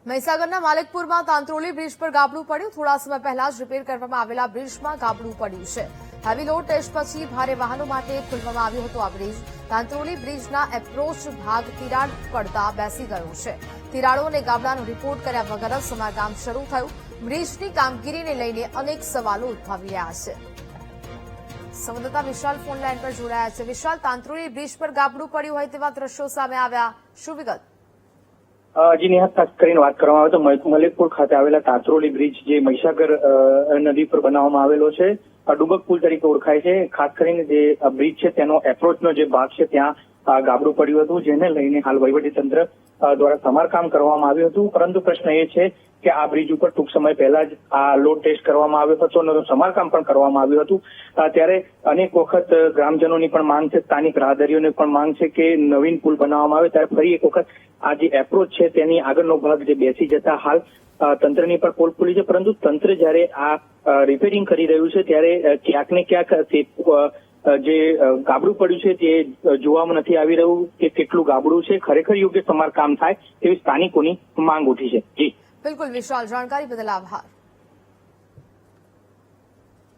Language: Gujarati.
મહીસાગરના માલિકપુરમાં તાંત્રોલી બ્રિજ પર ગાબડું પડ્યું। થોડા સમય પહેલા જ રિપેર કરવામાં આવેલા બ્રિજમાં ગાબડું પડ્યું છે। હેવી લોડ ટેસ્ટ પછી ભારે વાહનો માટે ખોલવામાં આવ્યો હતો આ બ્રિજ। તાંત્રોલી બ્રિજના એપ્રોચ ભાગ તિરાડ પડતા બેસી ગયો છે। તિરાડો અને ગાબડાનો રિપોર્ટ કર્યા વગર જ સમારકામ શરૂ થયું। બ્રિજની કામગીરીને લઈને અનેક સવાલો ઉઠાવી રહ્યા છે। સંવાદદાતા વિશાલ ફોન લાઈન પર જોડાયા છે। વિશાલ, તાંત્રોલી બ્રિજ પર ગાબડું પડ્યું હોય તેવા દ્રશ્યો સામે આવ્યા, શું વિગત? જી નેહા, ખાસ કરીને વાત કરવામાં આવે તો મલિકપુર ખાતે આવેલા તાંત્રોલી બ્રિજ જે મહીસાગર નદી પર બનાવવામાં આવેલો છે, ડુબક પુલ તરીકે ઓળખાય છે। ખાસ કરીને જે બ્રિજ છે તેનો એપ્રોચનો જે ભાગ છે ત્યાં ગાબડું પડ્યું હતું, જેને લઈને હાલ વહીવટીતંત્ર દ્વારા સમારકામ કરવામાં આવ્યું હતું। પરંતુ પ્રશ્ન એ છે કે આ બ્રિજ ઉપર ટૂંક સમય પહેલા જ આ લોડ ટેસ્ટ કરવામાં આવ્યો હતો અને સમારકામ પણ કરવામાં આવ્યું હતું। ત્યારે અનેક વખત ગ્રામજનોની પણ માંગ છે, સ્થાનિક રાહદારીઓની પણ માંગ છે કે નવીન પુલ બનાવવામાં આવે ત્યારે ફરી એક વખત આ જે એપ્રોચ છે તેની આગળનો ભાગ જે બેસી જતા હાલ તંત્રની પર પોલ ખુલી છે। પરંતુ તંત્ર જયારે આ રિપેરિંગ કરી રહ્યું છે ત્યારે ક્યાંક ને ક્યાંક જે ગાબડું પડ્યું છે તે જોવામાં નથી આવી રહ્યું કે કેટલું ગાબડું છે। ખરેખર યોગ્ય સમારકામ થાય તેવી સ્થાનિકોની માંગ ઉઠી છે। જી બિલકુલ વિશાલ, જાણકારી બદલ આભાર।